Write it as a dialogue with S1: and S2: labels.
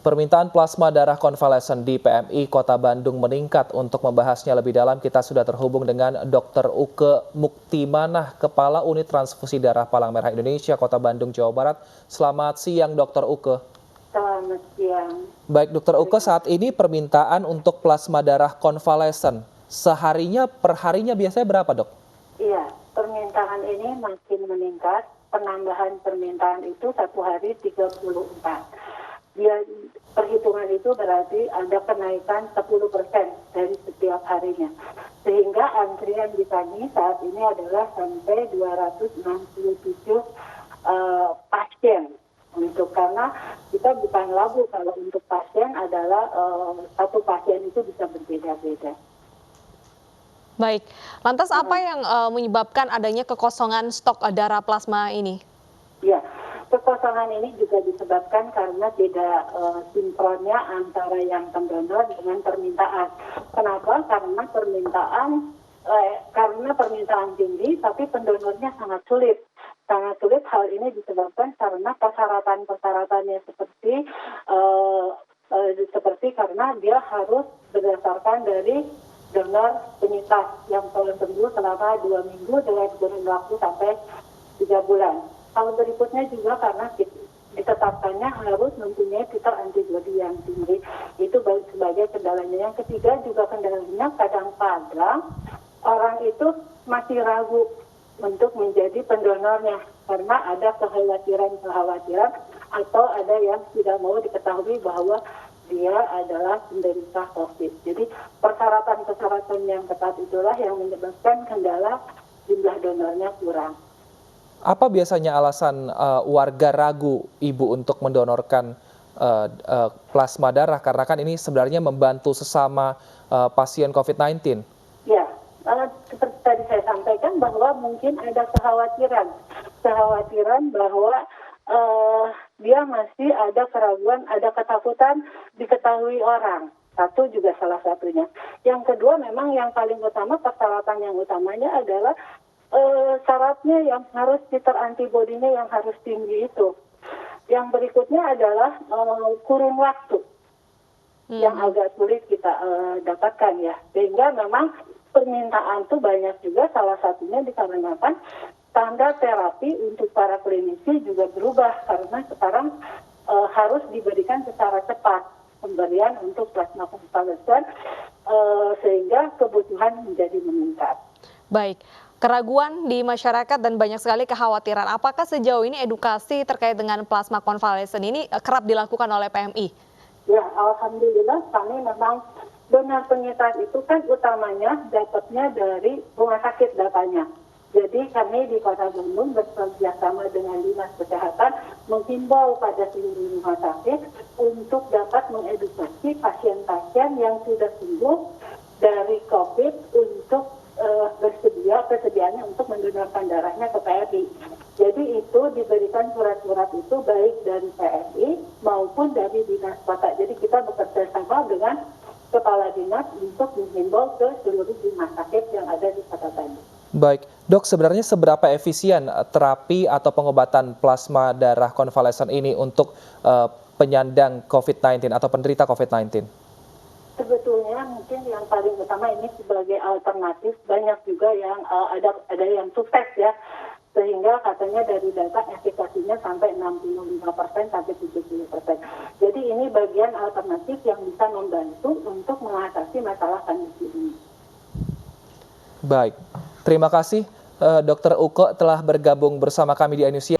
S1: Permintaan plasma darah konvalesen di PMI Kota Bandung meningkat. Untuk membahasnya lebih dalam, kita sudah terhubung dengan Dr. Uke Muktimanah, Kepala Unit Transfusi Darah Palang Merah Indonesia, Kota Bandung, Jawa Barat. Selamat siang, Dr. Uke.
S2: Selamat siang.
S1: Baik, Dr. Uke, saat ini permintaan untuk plasma darah konvalesen seharinya perharinya biasanya berapa, Dok?
S2: Iya, permintaan ini makin meningkat. Penambahan permintaan itu satu hari 34. Perhitungan itu berarti ada kenaikan 10% dari setiap harinya. Sehingga antrian di kami saat ini adalah sampai 267 pasien. Karena kita bukan labu, kalau untuk pasien adalah satu pasien itu bisa berbeda-beda.
S3: Baik, lantas apa yang menyebabkan adanya kekosongan stok darah plasma ini?
S2: Ya, kekosongan ini juga disebabkan karena tidak sinkronnya antara yang pendonor dengan permintaan. Kenapa? Karena permintaan tinggi, tapi pendonornya sangat sulit. Sangat sulit. Hal ini disebabkan karena persyaratannya seperti karena dia harus berdasarkan dari donor penyintas yang telah sembuh selama 2 minggu dengan kurun waktu sampai 3 bulan. Hal berikutnya juga karena ditetapkannya harus mempunyai titer antibodi yang tinggi. Itu sebagai kendalanya. Yang ketiga juga kendalanya kadang-kadang orang itu masih ragu untuk menjadi pendonornya karena ada kekhawatiran atau ada yang tidak mau diketahui bahwa dia adalah penderita COVID. Jadi persyaratan yang ketat itulah yang menyebabkan kendala jumlah donornya kurang.
S1: Apa biasanya alasan warga ragu, Ibu, untuk mendonorkan plasma darah? Karena kan ini sebenarnya membantu sesama pasien COVID-19.
S2: Ya, seperti tadi saya sampaikan bahwa mungkin ada kekhawatiran bahwa dia masih ada keraguan, ada ketakutan diketahui orang. Satu juga salah satunya. Yang kedua memang yang paling utama, persyaratan yang utamanya adalah syaratnya yang harus titer antibodinya yang harus tinggi itu. Yang berikutnya adalah kurun waktu yang agak sulit kita dapatkan ya. Sehingga memang permintaan itu banyak juga, salah satunya dikarenakan standar terapi untuk para klinisi juga berubah karena sekarang harus diberikan secara cepat pemberian untuk plasma konvalesen sehingga kebutuhan menjadi meningkat.
S3: Baik, keraguan di masyarakat dan banyak sekali kekhawatiran. Apakah sejauh ini edukasi terkait dengan plasma konvalesen ini kerap dilakukan oleh PMI?
S2: Ya, alhamdulillah kami memang donor penyintas itu kan utamanya dapatnya dari rumah sakit datanya. Jadi kami di Kota Bandung bekerjasama dengan Dinas Kesehatan menghimbau pada seluruh rumah sakit untuk dapat mengedukasi pasien-pasien yang sudah sembuh dari COVID untuk kesediaannya untuk mendonorkan darahnya ke PMI. Jadi itu diberikan surat-surat itu baik dari PMI maupun dari Dinas Kota. Jadi kita bekerja sama dengan Kepala Dinas untuk menghimbau ke seluruh rumah sakit yang ada di Kota Bandung.
S1: Baik, Dok, sebenarnya seberapa efisien terapi atau pengobatan plasma darah konvalesen ini untuk penyandang COVID-19 atau penderita COVID-19?
S2: Sebetulnya mungkin yang paling utama ini sebagai alternatif, banyak juga yang ada yang sukses ya, sehingga katanya dari data efikasinya sampai 65% sampai 70%. Jadi ini bagian alternatif yang bisa membantu untuk mengatasi masalah kondisi ini.
S1: Baik, terima kasih Dr. Uke telah bergabung bersama kami di iNews.